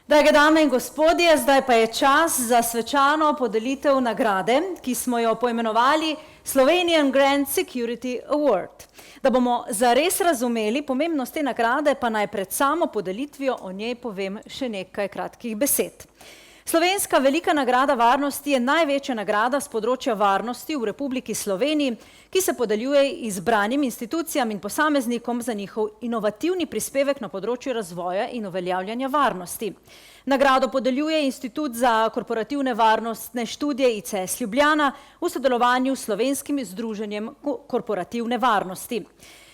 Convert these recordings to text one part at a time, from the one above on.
Drage dame in gospodje, zdaj pa je čas za svečano podelitev nagrade, ki smo jo poimenovali Slovenian Grand Security Award. Da bomo zares razumeli pomembnost te nagrade, pa naj pred samo podelitvijo o njej povem še nekaj kratkih besed. Slovenska velika nagrada varnosti je največja nagrada z področja varnosti v Republiki Sloveniji, ki se podeljuje izbranim institucijam in posameznikom za njihov inovativni prispevek na področju razvoja in uveljavljanja varnosti. Nagrado podeljuje Institut za korporativne varnostne študije ICS Ljubljana v sodelovanju s Slovenskim združenjem korporativne varnosti.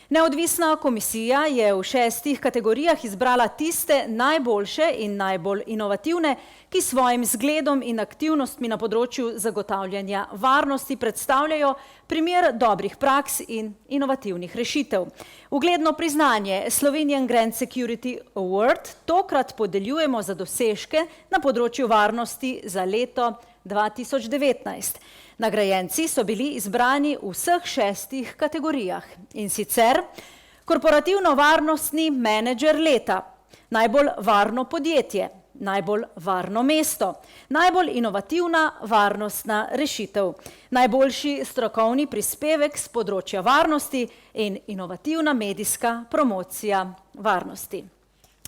Neodvisna komisija je v 6 kategorijah izbrala tiste najboljše in najbolj inovativne, ki svojim zgledom in aktivnostmi na področju zagotavljanja varnosti predstavljajo primer dobrih praks in inovativnih rešitev. Ugledno priznanje Slovenian Grand Security Award tokrat podeljujemo za dosežke na področju varnosti za leto 2019. Nagrajenci so bili izbrani v vseh 6 kategorijah, in sicer korporativno-varnostni menedžer leta, najbolj varno podjetje, najbolj varno mesto, najbolj inovativna varnostna rešitev, najboljši strokovni prispevek z področja varnosti in inovativna medijska promocija varnosti.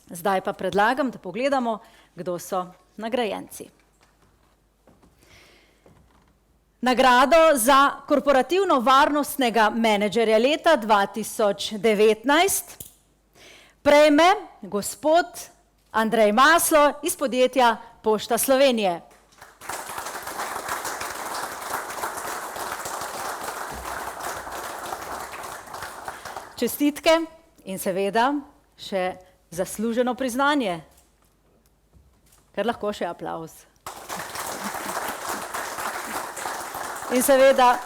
Zdaj pa predlagam, da pogledamo, kdo so nagrajenci. Nagrado za korporativno-varnostnega menedžerja leta 2019 prejme gospod Andrej Maslo iz podjetja Pošta Slovenije. Čestitke in seveda še zasluženo priznanje, ker lahko še aplavz. In seveda,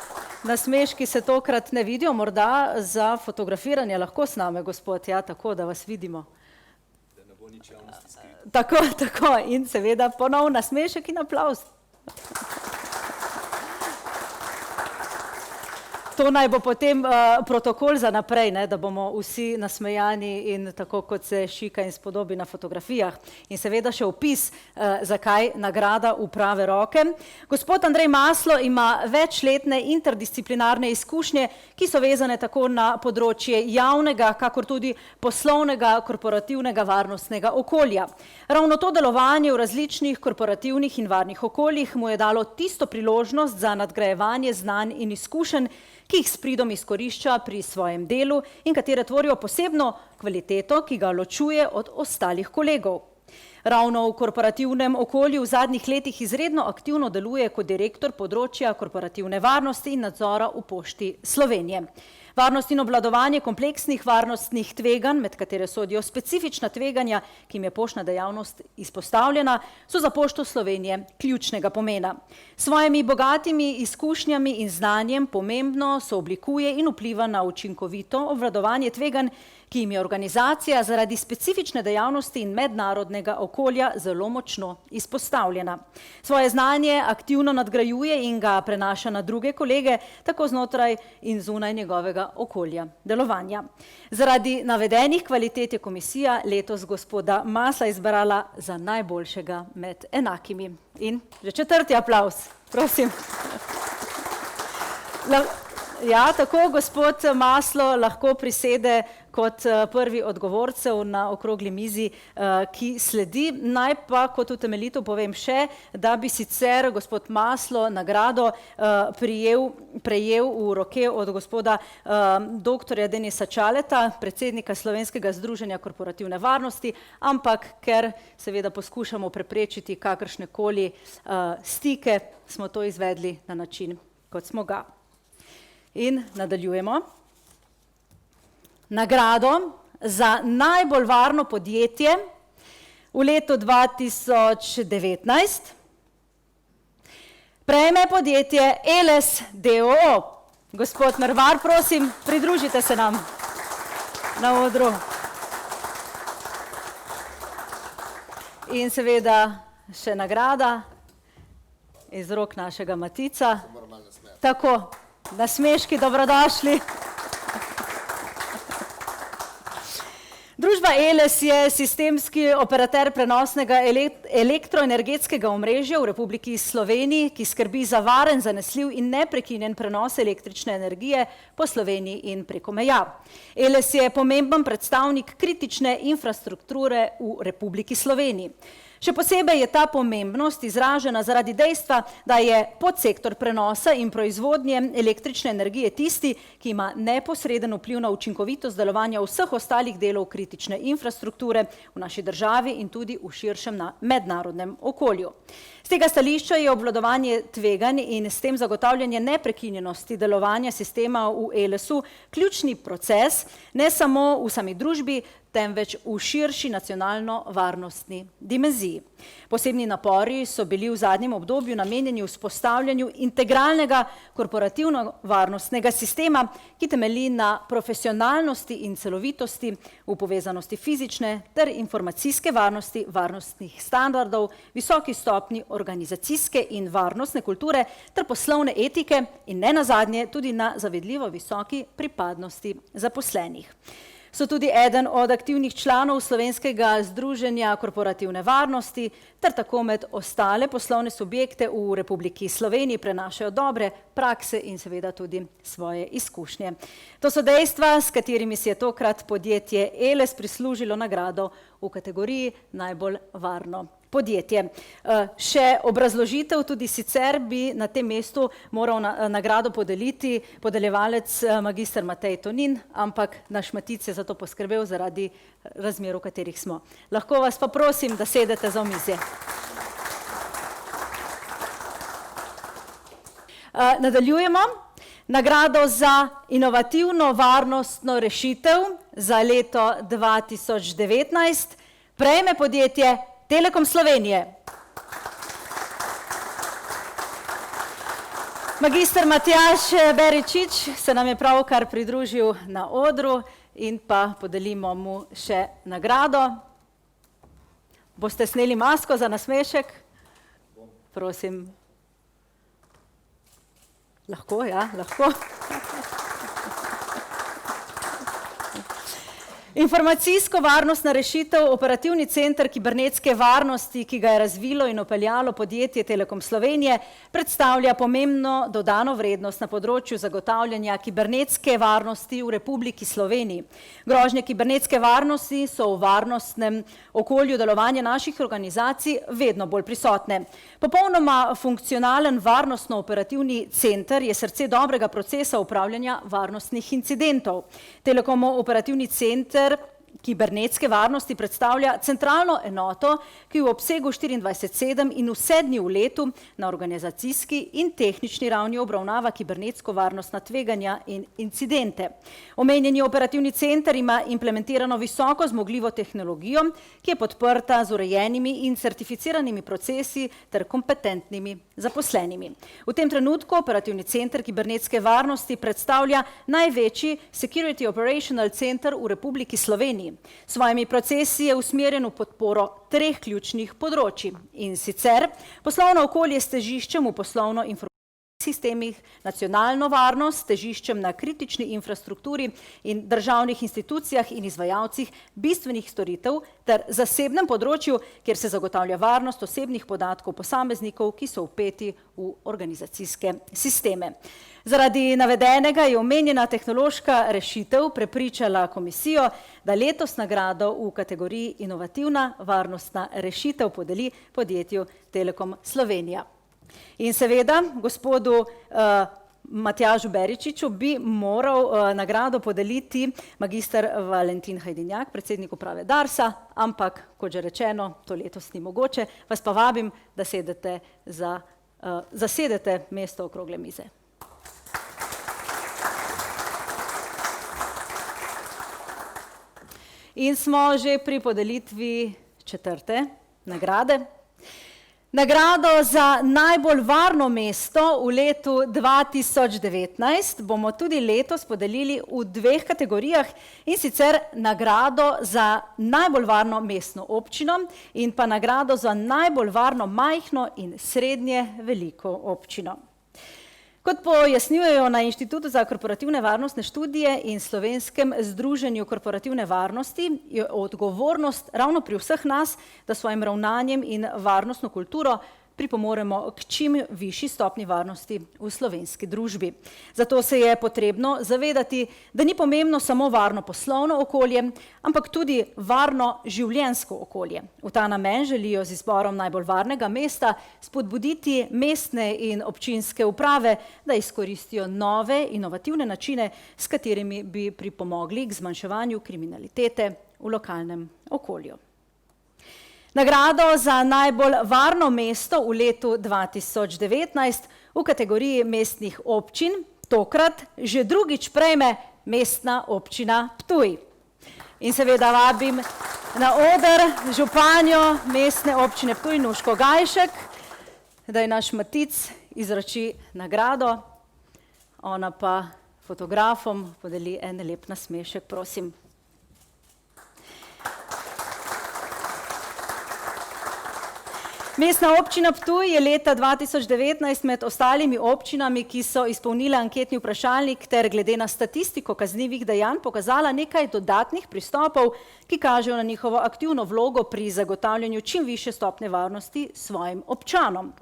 nasmeški se tokrat ne vidijo, morda za fotografiranje lahko s nami, gospod, ja, tako, da vas vidimo. Da ne bo nič javnosti skrito. Tako, in seveda ponov nasmešek in aplavz. To naj bo potem protokol za naprej, da bomo vsi nasmejani in tako, kot se šika in spodobi na fotografijah. In seveda še opis, zakaj nagrada v prave roke. Gospod Andrej Maslo ima večletne interdisciplinarne izkušnje, ki so vezane tako na področje javnega, kakor tudi poslovnega korporativnega varnostnega okolja. Ravno to delovanje v različnih korporativnih in varnih okoljih mu je dalo tisto priložnost za nadgrajevanje znanj in izkušenj, ki jih s pridom izkorišča pri svojem delu in katere tvorijo posebno kvaliteto, ki ga ločuje od ostalih kolegov. Ravno v korporativnem okolju v zadnjih letih izredno aktivno deluje kot direktor področja korporativne varnosti in nadzora v Pošti Slovenije. Varnost in obvladovanje kompleksnih varnostnih tveganj, med katere sodijo specifična tveganja, ki jim je poštna dejavnost izpostavljena, so za Pošto Slovenije ključnega pomena. S svojimi bogatimi izkušnjami in znanjem pomembno sooblikuje in vpliva na učinkovito obvladovanje tveganj, ki jim je organizacija zaradi specifične dejavnosti in mednarodnega okolja zelo močno izpostavljena. Svoje znanje aktivno nadgrajuje in ga prenaša na druge kolege, tako znotraj in zunaj njegovega okolja delovanja. Zaradi navedenih kvalitet je komisija letos gospoda Masla izbrala za najboljšega med enakimi. In že 4. aplavz, prosim. Ja, tako gospod Maslo lahko prisede kot prvi od govorcev na okrogli mizi, ki sledi. Naj pa kot utemeljitev povem še, da bi sicer gospod Maslo nagrado prejel v roke od gospoda doktorja Denisa Čaleta, predsednika Slovenskega združenja korporativne varnosti, ampak ker seveda poskušamo preprečiti kakršnekoli stike, smo to izvedli na način, kot smo ga. In nadaljujemo. Nagrado za najbolj varno podjetje v letu 2019 prejme podjetje Eles d.o.o. Gospod Mervar, prosim, pridružite se nam na odru. In seveda še nagrada iz rok našega Matica. Tako. Nasmeški, dobrodošli. Družba Eles je sistemski operater prenosnega elektroenergetskega omrežja v Republiki Sloveniji, ki skrbi za varen, zanesljiv in neprekinjen prenos električne energije po Sloveniji in preko meja. Eles je pomemben predstavnik kritične infrastrukture v Republiki Sloveniji. Še posebej je ta pomembnost izražena zaradi dejstva, da je podsektor prenosa in proizvodnje električne energije tisti, ki ima neposreden vpliv na učinkovitost delovanja vseh ostalih delov kritične infrastrukture v naši državi in tudi v širšem mednarodnem okolju. Z tega stališča je obvladovanje tveganj in s tem zagotavljanje neprekinjenosti delovanja sistema v Elesu ključni proces, ne samo v sami družbi, temveč v širši nacionalno-varnostni dimenziji. Posebni napori so bili v zadnjem obdobju namenjeni vzpostavljanju integralnega korporativno-varnostnega sistema, ki temelji na profesionalnosti in celovitosti v povezanosti fizične ter informacijske varnosti, varnostnih standardov, visoki stopnji organizacijske in varnostne kulture ter poslovne etike in ne nazadnje tudi na zavedljivo visoki pripadnosti zaposlenih. So tudi eden od aktivnih članov Slovenskega združenja korporativne varnosti ter tako med ostale poslovne subjekte v Republiki Sloveniji prenašajo dobre prakse in seveda tudi svoje izkušnje. To so dejstva, s katerimi si je tokrat podjetje Eles prislužilo nagrado v kategoriji najbolj varno podjetje. Še obrazložitev, tudi sicer bi na tem mestu moral nagrado podeliti podeljevalec magister Matej Tonin, ampak naš Matic je za to poskrbel zaradi razmer, v katerih smo. Lahko vas pa prosim, da sedete za omizje. Nadaljujemo. Nagrado za inovativno varnostno rešitev za leto 2019 prejme podjetje Telekom Slovenije. Magister Matjaž Beričič se nam je pravkar pridružil na odru in pa podelimo mu še nagrado. Boste sneli masko za nasmešek? Prosim. Lahko, ja, lahko. Informacijsko-varnostna rešitev, operativni center kibernetske varnosti, ki ga je razvilo in upeljalo podjetje Telekom Slovenije, predstavlja pomembno dodano vrednost na področju zagotavljanja kibernetske varnosti v Republiki Sloveniji. Grožnje kibernetske varnosti so v varnostnem okolju delovanja naših organizacij vedno bolj prisotne. Popolnoma funkcionalen varnostno-operativni center je srce dobrega procesa upravljanja varnostnih incidentov. Telekomov operativni center kibernetske varnosti predstavlja centralno enoto, ki v obsegu 24/7 in vse dni v letu na organizacijski in tehnični ravni obravnava kibernetsko varnostna tveganja in incidente. Omenjeni operativni center ima implementirano visoko zmogljivo tehnologijo, ki je podprta z urejenimi in certificiranimi procesi ter kompetentnimi zaposlenimi. V tem trenutku operativni center kibernetske varnosti predstavlja največji Security Operational Center v Republiki Sloveniji. S svojimi procesi je usmerjen v podporo treh ključnih področij, in sicer poslovno okolje s težiščem v poslovno-informacijskih sistemih, nacionalno varnost s težiščem na kritični infrastrukturi in državnih institucijah in izvajalcih bistvenih storitev ter zasebnem področju, kjer se zagotavlja varnost osebnih podatkov posameznikov, ki so vpeti v organizacijske sisteme. Zaradi navedenega je omenjena tehnološka rešitev prepričala komisijo, da letos nagrado v kategoriji inovativna varnostna rešitev podeli podjetju Telekom Slovenija. In seveda, gospodu Matjažu Beričiču bi moral nagrado podeliti magister Valentin Hajdinjak, predsednik uprave Darsa, ampak, kot že rečeno, to letos ni mogoče. Vas pa vabim, da zasedete mesto okrogle mize. In smo že pri podelitvi četrte nagrade. Nagrado za najbolj varno mesto v letu 2019 bomo tudi letos podelili v dveh kategorijah, in sicer nagrado za najbolj varno mestno občino in pa nagrado za najbolj varno majhno in srednje veliko občino. Kot pojasnjujejo na Inštitutu za korporativne varnostne študije in Slovenskem združenju korporativne varnosti, je odgovornost ravno pri vseh nas, da svojim ravnanjem in varnostno kulturo pripomoremo k čim višji stopnji varnosti v slovenski družbi. Zato se je potrebno zavedati, da ni pomembno samo varno poslovno okolje, ampak tudi varno življenjsko okolje. V ta namen želijo z izborom najbolj varnega mesta spodbuditi mestne in občinske uprave, da izkoristijo nove inovativne načine, s katerimi bi pripomogli k zmanjševanju kriminalitete v lokalnem okolju. Nagrado za najbolj varno mesto v letu 2019 v kategoriji mestnih občin tokrat že drugič prejme Mestna občina Ptuj. In seveda vabim na oder županjo Mestne občine Ptuj Nuško Gajšek, da je naš Matic izroči nagrado, ona pa fotografom podeli en lep nasmešek, prosim. Mestna občina Ptuj je leta 2019 med ostalimi občinami, ki so izpolnile anketni vprašalnik ter glede na statistiko kaznivih dejanj pokazala nekaj dodatnih pristopov, ki kažejo na njihovo aktivno vlogo pri zagotavljanju čim višje stopnje varnosti svojim občanom.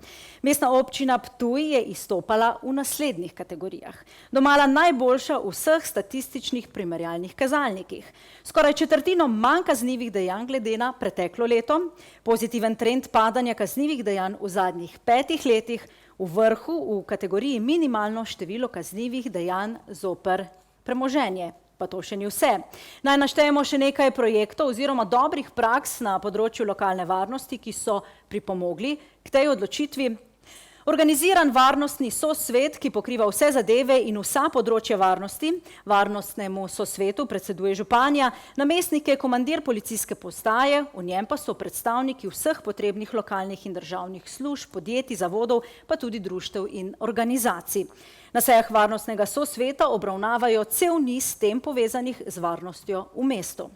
Mestna občina Ptuj je izstopala v naslednjih kategorijah. Domala najboljša v vseh statističnih primerjalnih kazalnikih. Skoraj četrtino manj kaznivih dejanj glede na preteklo leto, pozitiven trend padanja kaznivih dejanj v zadnjih 5 letih, v vrhu v kategoriji minimalno število kaznivih dejanj zoper premoženje. Pa to še ni vse. Naj naštejemo še nekaj projektov oziroma dobrih praks na področju lokalne varnosti, ki so pripomogli k tej odločitvi. Organiziran varnostni sosvet, ki pokriva vse zadeve in vsa področja varnosti. Varnostnemu sosvetu predseduje županja, namestnik je komandir policijske postaje, v njem pa so predstavniki vseh potrebnih lokalnih in državnih služb, podjetij, zavodov, pa tudi društev in organizacij. Na sejah varnostnega sosveta obravnavajo cel niz tem povezanih z varnostjo v mestu.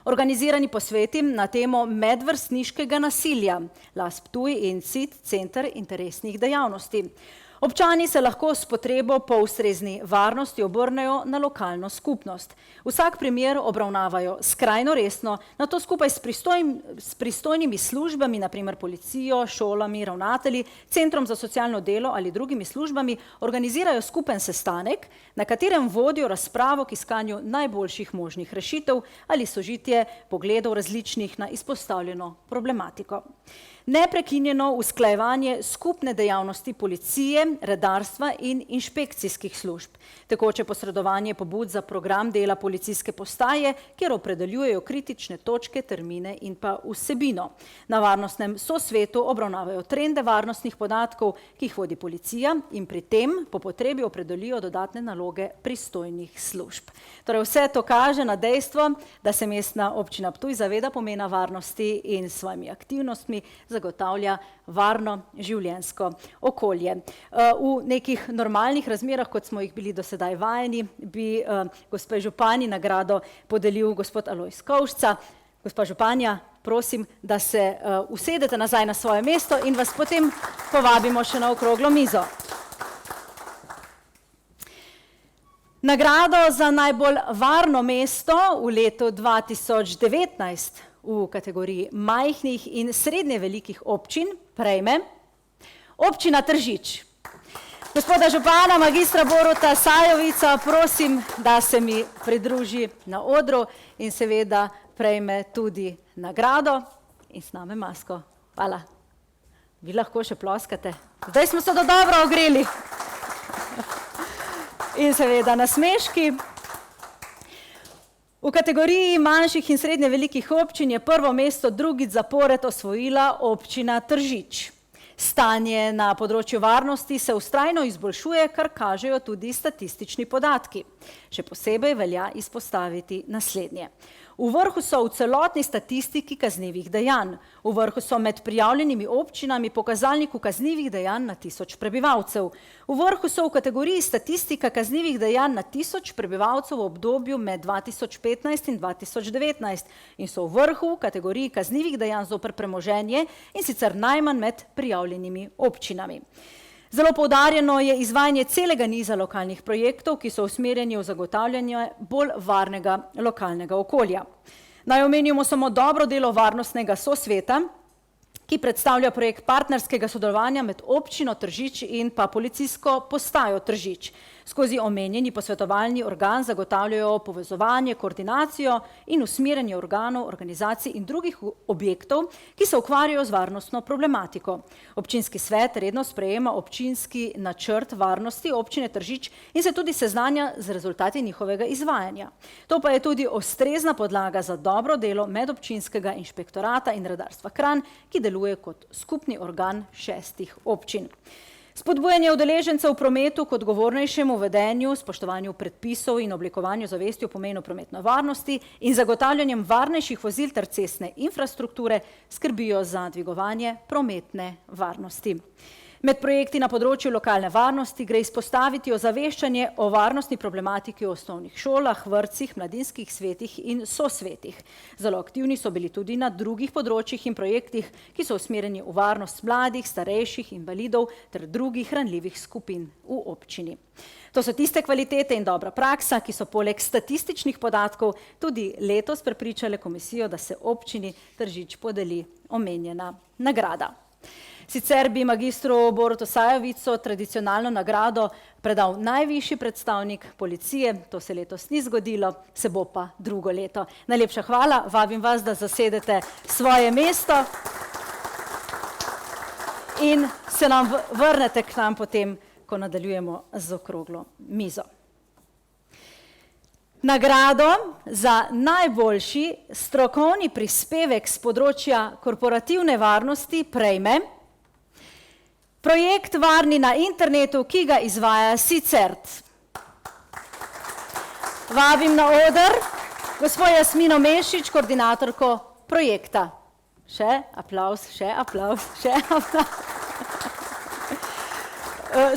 Organizirani posveti na temo medvrstniškega nasilja, LAS Ptuj in CIT, Center interesnih dejavnosti. Občani se lahko s potrebo po ustrezni varnosti obrnejo na lokalno skupnost. Vsak primer obravnavajo skrajno resno, nato skupaj s pristojnimi službami, na primer policijo, šolami, ravnatelji, centrom za socialno delo ali drugimi službami, organizirajo skupen sestanek, na katerem vodijo razpravo k iskanju najboljših možnih rešitev ali sožitje pogledov različnih na izpostavljeno problematiko. Neprekinjeno usklajevanje skupne dejavnosti policije, redarstva in inšpekcijskih služb. Tekoče posredovanje pobud za program dela policijske postaje, kjer opredeljujejo kritične točke, termine in pa vsebino. Na varnostnem sosvetu obravnavajo trende varnostnih podatkov, ki jih vodi policija in pri tem po potrebi opredelijo dodatne naloge pristojnih služb. Torej vse to kaže na dejstvo, da se Mestna občina Ptuj zaveda pomena varnosti in s svojimi aktivnostmi zagotavlja varno življenjsko okolje. V nekih normalnih razmerah, kot smo jih bili do sedaj vajeni, bi gospe župani nagrado podelil gospod Alojz Kovšca. Gospa županja, prosim, da se usedete nazaj na svoje mesto in vas potem povabimo še na okroglo mizo. Nagrado za najbolj varno mesto v letu 2019 v kategoriji majhnih in srednje velikih občin prejme občina Tržič. Gospoda župana, magistra Boruta Sajovica, prosim, da se mi pridruži na odru in seveda prejme tudi nagrado in sname masko. Hvala. Vi lahko še ploskate. Zdaj smo se dobro ogreli. In seveda nasmeški. V kategoriji manjših in srednje velikih občin je prvo mesto drugič zapored osvojila občina Tržič. Stanje na področju varnosti se vztrajno izboljšuje, kar kažejo tudi statistični podatki. Še posebej velja izpostaviti naslednje. V vrhu so v celotni statistiki kaznivih dejanj. V vrhu so med prijavljenimi občinami po kazalniku kaznivih dejanj na 1000 prebivalcev. V vrhu so v kategoriji statistika kaznivih dejanj na 1000 prebivalcev v obdobju med 2015 in 2019 in so v vrhu v kategoriji kaznivih dejanj zoper premoženje in sicer najmanj med prijavljenimi občinami. Zelo poudarjeno je izvajanje celega niza lokalnih projektov, ki so usmerjeni v zagotavljanje bolj varnega lokalnega okolja. Naj omenimo samo dobro delo varnostnega sosveta, ki predstavlja projekt partnerskega sodelovanja med občino Tržič in pa policijsko postajo Tržič. Skozi omenjeni posvetovalni organ zagotavljajo povezovanje, koordinacijo in usmerjanje organov, organizacij in drugih objektov, ki se ukvarjajo z varnostno problematiko. Občinski svet redno sprejema občinski načrt varnosti občine Tržič in se tudi seznanja z rezultati njihovega izvajanja. To pa je tudi ustrezna podlaga za dobro delo medobčinskega inšpektorata in redarstva Kranj, ki deluje kot skupni organ 6 občin. Spodbujanje udeležencev v prometu k odgovornejšemu vedenju, spoštovanju predpisov in oblikovanju zavesti o pomenu prometne varnosti in zagotavljanjem varnejših vozil ter cestne infrastrukture skrbijo za dvigovanje prometne varnosti. Med projekti na področju lokalne varnosti gre izpostaviti ozaveščanje o varnostni problematiki v osnovnih šolah, vrtcih, mladinskih svetih in sosvetih. Zelo aktivni so bili tudi na drugih področjih in projektih, ki so usmerjeni v varnost mladih, starejših, invalidov ter drugih ranljivih skupin v občini. To so tiste kvalitete in dobra praksa, ki so poleg statističnih podatkov tudi letos prepričale komisijo, da se občini Tržič podeli omenjena nagrada. Sicer bi magistru Borutu Sajovicu tradicionalno nagrado predal najvišji predstavnik policije, to se letos ni zgodilo, se bo pa drugo leto. Najlepša hvala, vabim vas, da zasedete svoje mesto in se nam vrnete k nam potem, ko nadaljujemo z okroglo mizo. Nagrado za najboljši strokovni prispevek z področja korporativne varnosti prejme projekt Varni na internetu, ki ga izvaja SICERT. Vabim na oder gospo Jasmino Mešič, koordinatorko projekta. Še aplavz, še aplavz, še aplavz.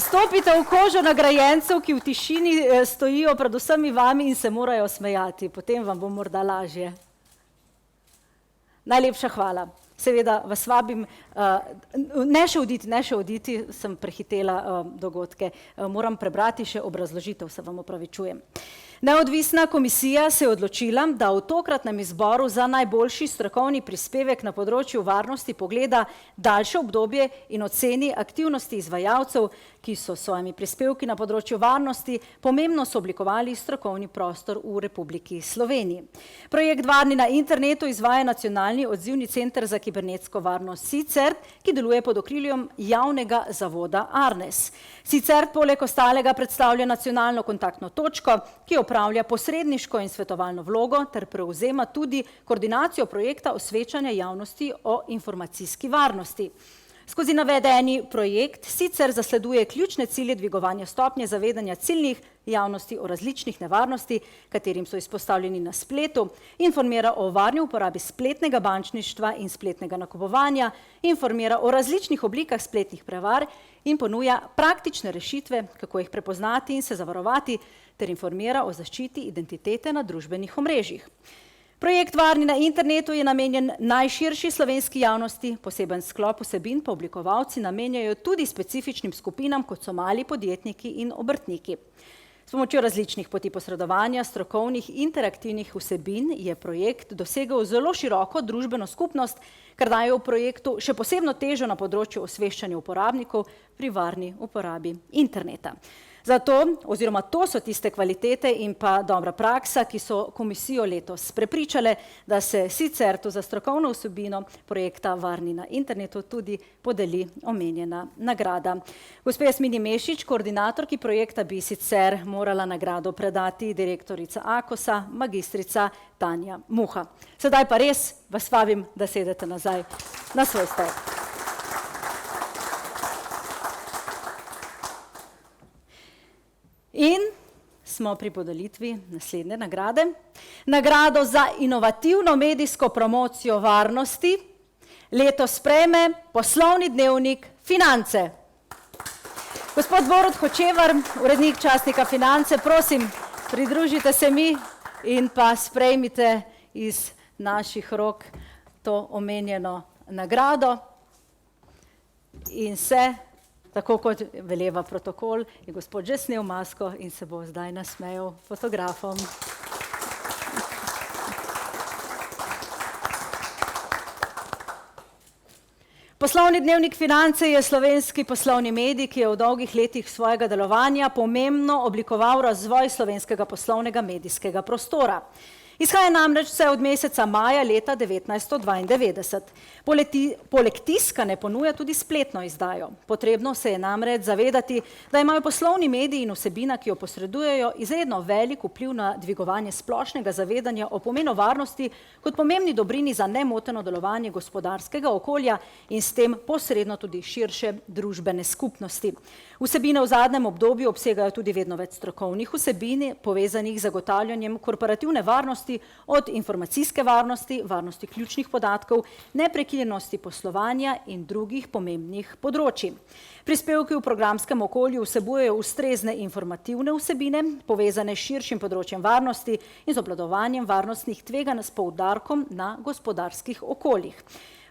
Stopite v kožo nagrajencev, ki v tišini stojijo pred vsemi vami in se morajo smejati. Potem vam bo morda lažje. Najlepša hvala. Seveda vas vabim, ne še oditi, sem prehitela dogodke. Moram prebrati še obrazložitev, se vam opravičujem. Neodvisna komisija se je odločila, da v tokratnem izboru za najboljši strokovni prispevek na področju varnosti pogleda daljše obdobje in oceni aktivnosti izvajalcev, ki so s svojimi prispevki na področju varnosti pomembno sooblikovali strokovni prostor v Republiki Sloveniji. Projekt Varni na internetu izvaja Nacionalni odzivni center za kibernetsko varnost SICERT, ki deluje pod okriljem javnega zavoda Arnes. SICERT poleg ostalega predstavlja nacionalno kontaktno točko, ki opravlja posredniško in svetovalno vlogo ter prevzema tudi koordinacijo projekta osveščanja javnosti o informacijski varnosti. Skozi navedeni projekt sicer zasleduje ključne cilje dvigovanja stopnje zavedanja ciljnih javnosti o različnih nevarnosti, katerim so izpostavljeni na spletu, informira o varni uporabi spletnega bančništva in spletnega nakupovanja, informira o različnih oblikah spletnih prevar in ponuja praktične rešitve, kako jih prepoznati in se zavarovati, ter informira o zaščiti identitete na družbenih omrežjih. Projekt Varni na internetu je namenjen najširši slovenski javnosti, poseben sklop vsebin pa oblikovalci namenjajo tudi specifičnim skupinam, kot so mali podjetniki in obrtniki. S pomočjo različnih poti posredovanja strokovnih interaktivnih vsebin je projekt dosegel zelo široko družbeno skupnost, kar daje v projektu še posebno težo na področju osveščanja uporabnikov pri varni uporabi interneta. Zato, oziroma to so tiste kvalitete in pa dobra praksa, ki so komisijo letos prepričale, da se SICERT-u za strokovno vsebino projekta Varni na internetu tudi podeli omenjena nagrada. Gospe Jasmini Mešič, koordinatorki projekta, bi sicer morala nagrado predati direktorica AKOS-a, magistrica Tanja Muha. Sedaj pa res vas vabim, da sedete nazaj na svoj stol. In smo pri podelitvi naslednje nagrade. Nagrado za inovativno medijsko promocijo varnosti letos prejme poslovni dnevnik Finance. Gospod Borut Hočevar, urednik časnika Finance, prosim, pridružite se mi in pa sprejmite iz naših rok to omenjeno nagrado in se Tako kot veleva protokol, je gospod že snel masko in se bo zdaj nasmejal fotografom. Poslovni dnevnik Finance je slovenski poslovni medij, ki je v dolgih letih svojega delovanja pomembno oblikoval razvoj slovenskega poslovnega medijskega prostora. Izhaja namreč vse od meseca maja leta 1992. Poleg tiska ne ponuja tudi spletno izdajo. Potrebno se je namreč zavedati, da imajo poslovni mediji in vsebina, ki jo posredujejo, izredno velik vpliv na dvigovanje splošnega zavedanja o pomenu varnosti kot pomembni dobrini za nemoteno delovanje gospodarskega okolja in s tem posredno tudi širše družbene skupnosti. Vsebine v zadnjem obdobju obsegajo tudi vedno več strokovnih vsebin, povezanih z zagotavljanjem korporativne varnosti, od informacijske varnosti, varnosti ključnih podatkov, neprekinjenosti poslovanja in drugih pomembnih področij. Prispevki v programskem okolju vsebujejo ustrezne informativne vsebine, povezane s širšim področjem varnosti in z obvladovanjem varnostnih tveganj s poudarkom na gospodarskih okoljih.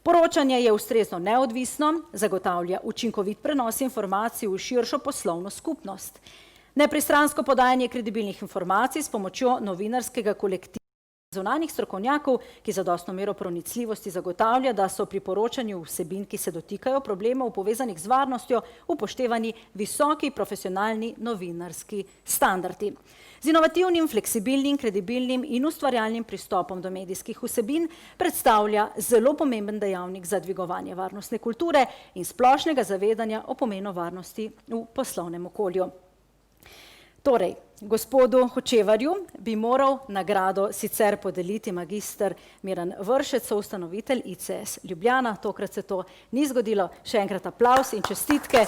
Poročanje je ustrezno neodvisno, zagotavlja učinkovit prenos informacij v širšo poslovno skupnost. Nepristransko podajanje kredibilnih informacij s pomočjo novinarskega kolektiva zunanjih strokovnjakov, ki zadostno mero pronicljivosti zagotavlja, da so pri poročanju vsebin, ki se dotikajo problemov povezanih z varnostjo, upoštevani visoki profesionalni novinarski standardi. Z inovativnim, fleksibilnim, kredibilnim in ustvarjalnim pristopom do medijskih vsebin predstavlja zelo pomemben dejavnik za dvigovanje varnostne kulture in splošnega zavedanja o pomenu varnosti v poslovnem okolju. Torej, gospodu Hočevarju bi moral nagrado sicer podeliti magister Miran Vršec, soustanovitelj ICS Ljubljana. Tokrat se to ni zgodilo. Še enkrat aplavz in čestitke.